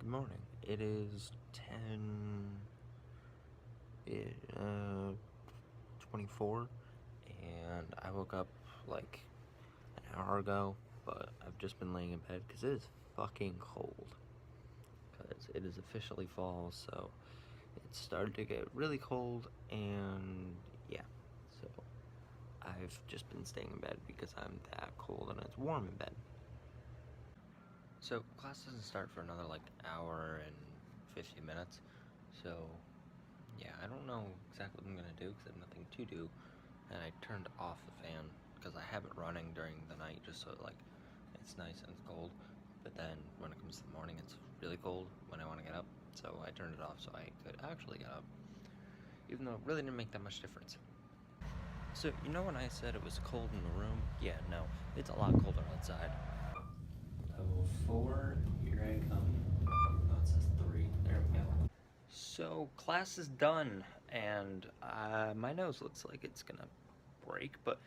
morning. It is 24, and I woke up like an hour ago, but I've just been laying in bed because it is fucking cold. Because it is officially fall, so it's started to get really cold, and yeah, so I've just been staying in bed because I'm that cold and it's warm in bed. So class doesn't start for another like hour and 50 minutes, so yeah, I don't know exactly what I'm gonna do because I have nothing to do, and I turned off the fan because I have it running during the night just so like it's nice and it's cold, but then when it comes to the morning it's really cold when I want to get up, so I turned it off so I could actually get up, even though it really didn't make that much difference. So you know when I said it was cold in the room? Yeah, no, it's a lot colder outside. Level 4, here I come. Oh, it says 3. There we go. So, class is done, and my nose looks like it's gonna break, but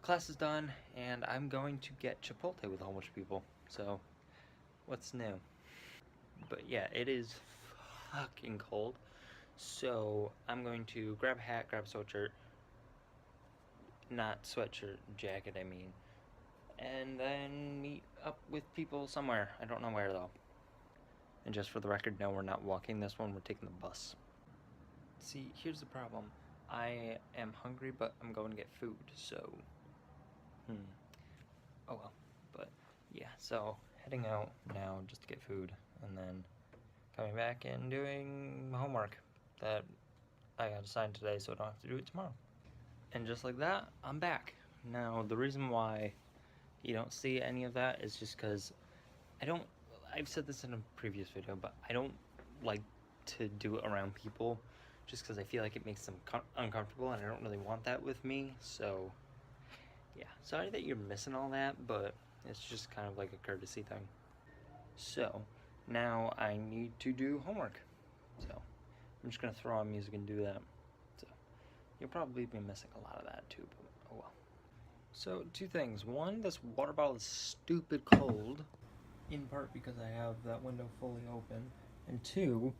class is done, and I'm going to get Chipotle with a whole bunch of people, so what's new? But yeah, it is fucking cold, so I'm going to grab a hat, grab a sweatshirt, not sweatshirt, jacket, I mean, and then meet up with people somewhere. I don't know where though. And just for the record, no, we're not walking this one, we're taking the bus. See, here's the problem. I am hungry, but I'm going to get food, so... Oh well. But, yeah, so heading out now just to get food, and then coming back and doing homework that I got assigned today, so I don't have to do it tomorrow. And just like that, I'm back. Now, the reason why you don't see any of that is just because I've said this in a previous video, but I don't like to do it around people just because I feel like it makes them uncomfortable, and I don't really want that with me, so yeah. Sorry that you're missing all that, but it's just kind of like a courtesy thing. So, now I need to do homework, so I'm just gonna throw on music and do that. So, you'll probably be missing a lot of that too, but oh well. So, two things. One, this water bottle is stupid cold, in part because I have that window fully open, and two,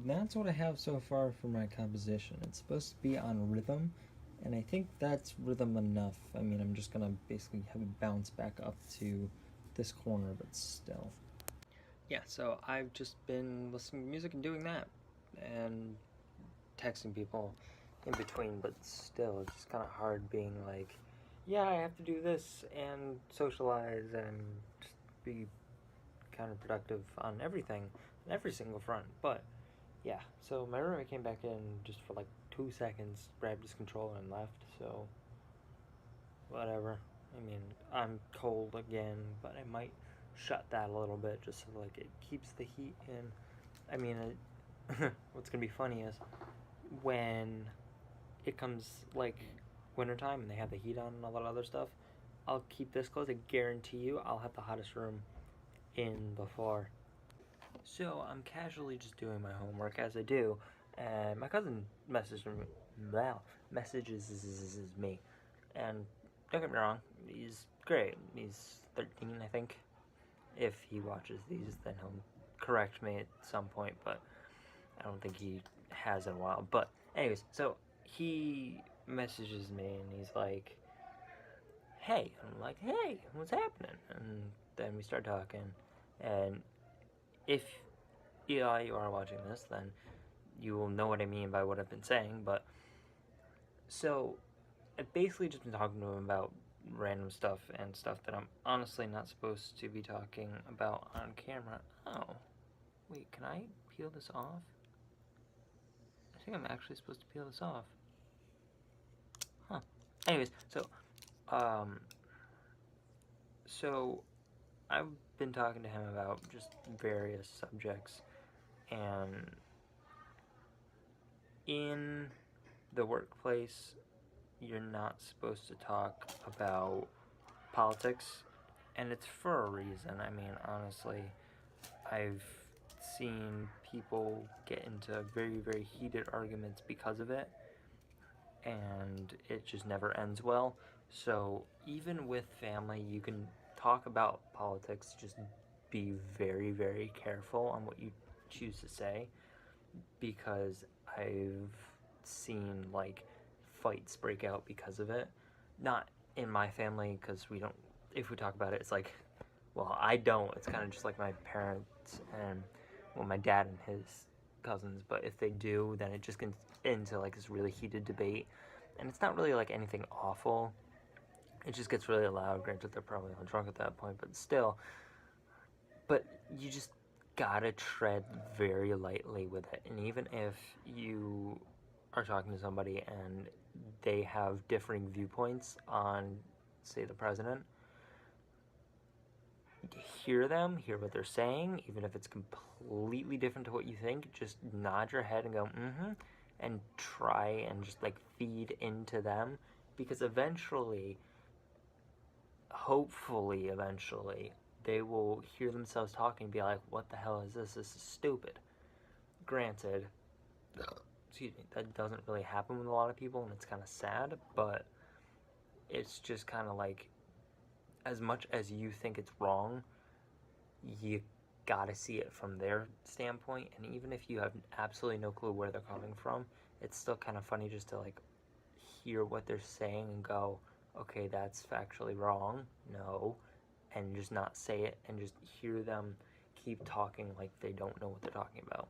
that's what I have so far for my composition. It's supposed to be on rhythm, and I think that's rhythm enough. I mean, I'm just gonna basically have it bounce back up to this corner, but still. Yeah, so I've just been listening to music and doing that, and texting people in between, but still, it's just kind of hard being like, yeah, I have to do this and socialize and just be counterproductive on everything, on every single front. But yeah, so my roommate came back in just for like 2 seconds, grabbed his controller and left, so whatever. I mean, I'm cold again, but I might shut that a little bit just so like it keeps the heat in. I mean, what's gonna be funny is when it comes like wintertime and they have the heat on and all that other stuff, I'll keep this closed. I guarantee you I'll have the hottest room in the floor. So I'm casually just doing my homework as I do, and my cousin messages me, and don't get me wrong, he's great. He's 13, I think. If he watches these, then he'll correct me at some point, but I don't think he has in a while. But anyways, so he messages me and he's like, hey. I'm like, hey, what's happening? And then we start talking, and if you are watching this, then you will know what I mean by what I've been saying. But so I've basically just been talking to him about random stuff and stuff that I'm honestly not supposed to be talking about on camera. Oh, wait, can I peel this off? I think I'm actually supposed to peel this off. Huh. Anyways, so I've been talking to him about just various subjects, and in the workplace, you're not supposed to talk about politics, and it's for a reason. I mean, honestly, I've seen people get into very, very heated arguments because of it, and it just never ends well. So even with family, you can talk about politics, just be very, very careful on what you choose to say, because I've seen like fights break out because of it. Not in my family, because we don't, if we talk about it, it's like, well, I don't. It's kind of just like my parents and, well, my dad and his cousins. But if they do, then it just gets into like this really heated debate. And it's not really like anything awful. It just gets really loud. Granted, they're probably all drunk at that point, but still. But you just gotta tread very lightly with it. And even if you are talking to somebody and they have differing viewpoints on, say, the president, hear them, hear what they're saying, even if it's completely different to what you think, just nod your head and go, mm-hmm, and try and just like feed into them, because eventually, hopefully eventually, they will hear themselves talking and be like, what the hell is this? This is stupid. Granted, excuse me, that doesn't really happen with a lot of people, and it's kind of sad, but it's just kind of like, as much as you think it's wrong, you gotta see it from their standpoint, and even if you have absolutely no clue where they're coming from, it's still kind of funny just to like hear what they're saying and go, okay, that's factually wrong, no, and just not say it, and just hear them keep talking like they don't know what they're talking about.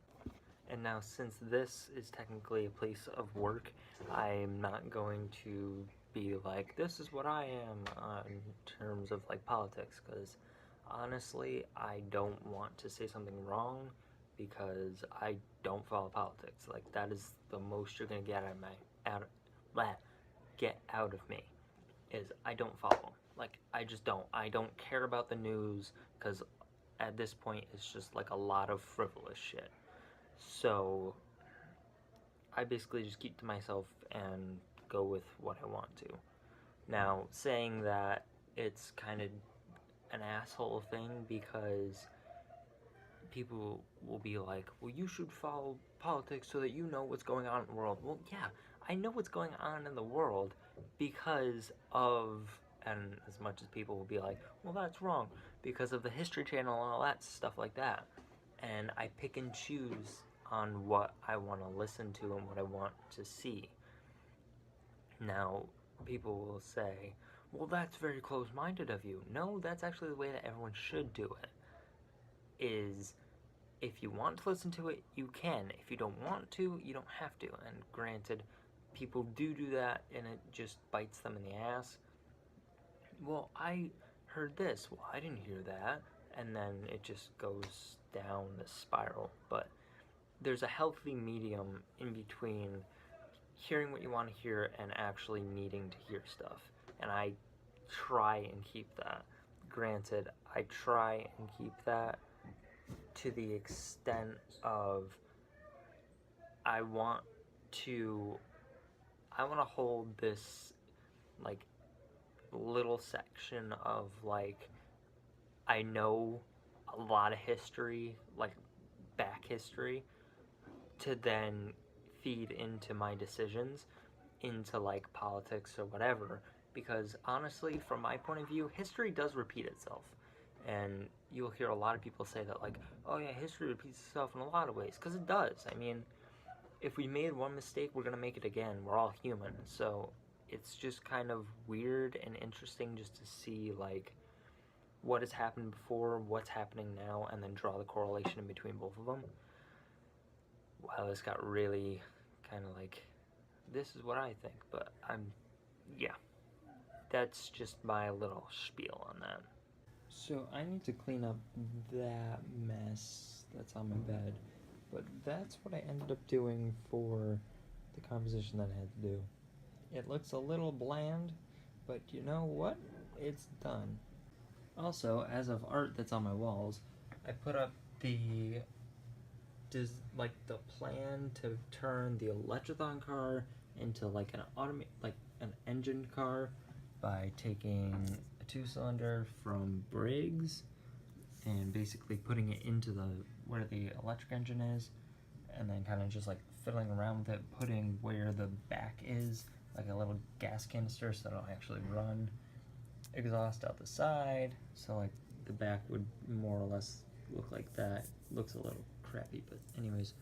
And now, since this is technically a place of work, I'm not going to be like, this is what I am in terms of like politics, because honestly, I don't want to say something wrong, because I don't follow politics. Like, that is the most you're gonna get get out of me, is I don't follow. Like, I just don't. I don't care about the news, because at this point, it's just like a lot of frivolous shit. So I basically just keep to myself and go with what I want to. Now, saying that, it's kind of an asshole thing, because people will be like, well, you should follow politics so that you know what's going on in the world. Well, yeah, I know what's going on in the world because of, and as much as people will be like, well, that's wrong, because of the History Channel and all that stuff like that. And I pick and choose on what I want to listen to and what I want to see. Now, people will say, well, that's very close-minded of you. No, that's actually the way that everyone should do it. Is, if you want to listen to it, you can. If you don't want to, you don't have to. And granted, people do that, and it just bites them in the ass. Well, I heard this. Well, I didn't hear that. And then it just goes down the spiral. But there's a healthy medium in between hearing what you want to hear and actually needing to hear stuff. And I try and keep that. Granted, I try and keep that to the extent of I want to hold this like little section of like, I know a lot of history, like back history, to then feed into my decisions, into like politics or whatever, because honestly, from my point of view, history does repeat itself. And you'll hear a lot of people say that, like, oh yeah, history repeats itself in a lot of ways, because it does. I mean, if we made one mistake, we're gonna make it again. We're all human. So it's just kind of weird and interesting just to see like what has happened before, what's happening now, and then draw the correlation in between both of them. Wow, this got really kind of like, this is what I think, but yeah, that's just my little spiel on that. So I need to clean up that mess that's on my bed, but that's what I ended up doing for the composition that I had to do. It looks a little bland, but you know what? It's done. Also, as of art that's on my walls, I put up the plan to turn the Electrothon car into like an engine car by taking a 2-cylinder from Briggs and basically putting it into where the electric engine is, and then kind of just like fiddling around with it, putting where the back is, like a little gas canister so it'll actually run, exhaust out the side, so like the back would more or less look like that. Looks a little crappy, but anyways.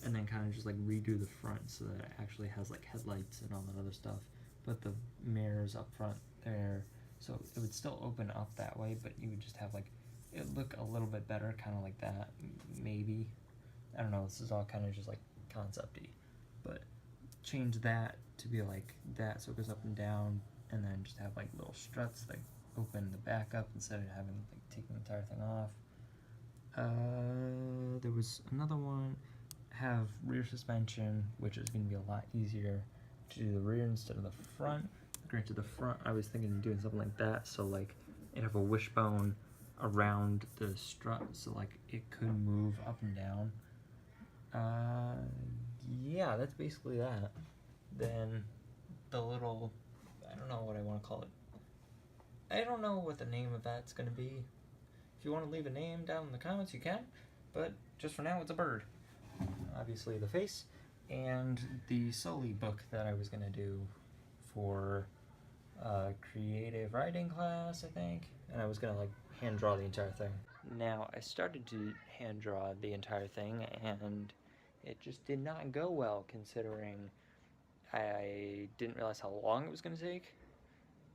And then kind of just like redo the front so that it actually has like headlights and all that other stuff. Put the mirrors up front there, so it would still open up that way, but you would just have like, it look a little bit better, kind of like that, maybe. I don't know, this is all kind of just like concept-y, but change that to be like that so it goes up and down, and then just have like little struts that open the back up instead of having like taking the entire thing off. There was another one, have rear suspension, which is going to be a lot easier to do the rear instead of the front. Granted, the front, I was thinking of doing something like that, so like it have a wishbone around the strut, so like it could move up and down. Yeah, that's basically that. Then the little, I don't know what I want to call it. I don't know what the name of that's going to be. If you want to leave a name down in the comments, you can, but just for now, it's a bird. Obviously the face, and the Seeley book that I was going to do for creative writing class, I think, and I was going to like hand draw the entire thing. Now, I started to hand draw the entire thing, and it just did not go well, considering I didn't realize how long it was going to take.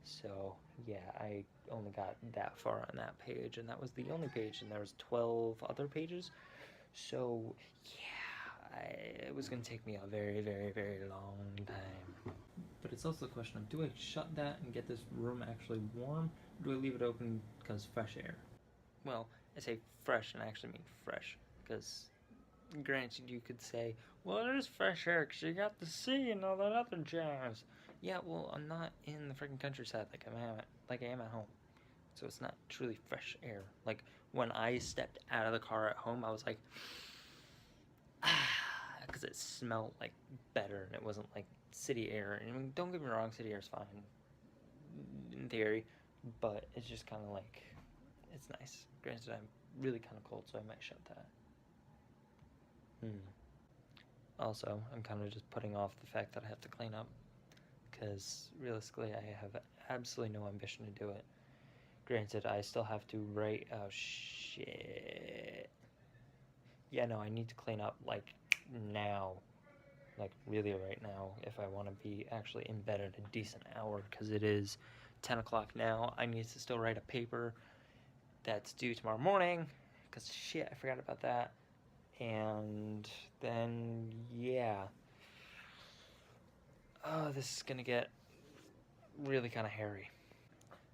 So yeah, I only got that far on that page, and that was the only page, and there was 12 other pages. So yeah, it was going to take me a very, very, very long time. But it's also a question of, do I shut that and get this room actually warm, or do I leave it open because fresh air? Well, I say fresh, and I actually mean fresh, because granted, you could say, well, it is fresh air because you got the sea and all that other jazz. Yeah, well, I'm not in the freaking countryside like I am at home. So it's not truly fresh air. Like, when I stepped out of the car at home, I was like, because it smelled like better, and it wasn't like city air. And I mean, don't get me wrong, city air is fine in theory, but it's just kind of like, it's nice. Granted, I'm really kind of cold, so I might shut that. Also, I'm kind of just putting off the fact that I have to clean up, because realistically I have absolutely no ambition to do it. Granted, I still have to write, oh shit. Yeah, no, I need to clean up, like, now. Like, really right now, if I want to be actually in bed at a decent hour, because it is 10 o'clock now. I need to still write a paper that's due tomorrow morning, because shit, I forgot about that. And then, yeah. Oh, this is gonna get really kind of hairy.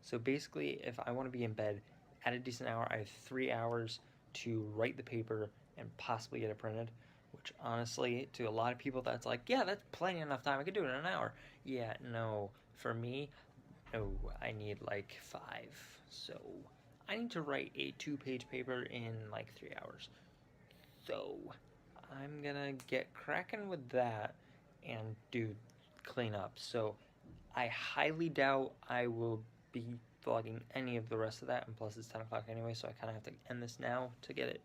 So basically, if I want to be in bed at a decent hour, I have 3 hours to write the paper and possibly get it printed, which honestly, to a lot of people, that's like, yeah, that's plenty enough time. I could do it in an hour. Yeah, no. For me, no, I need like 5. So I need to write a 2-page paper in like 3 hours. So I'm gonna get cracking with that and do cleanup. So I highly doubt I will be vlogging any of the rest of that, and plus it's 10 o'clock anyway, so I kind of have to end this now to get it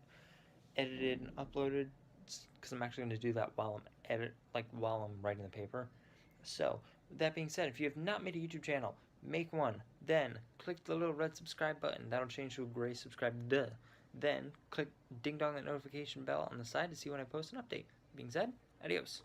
edited and uploaded, because I'm actually going to do that while I'm writing the paper. So with that being said, if you have not made a YouTube channel, make one. Then click the little red subscribe button. That'll change to a gray subscribe. Then click ding dong that notification bell on the side to see when I post an update. Being said, adios.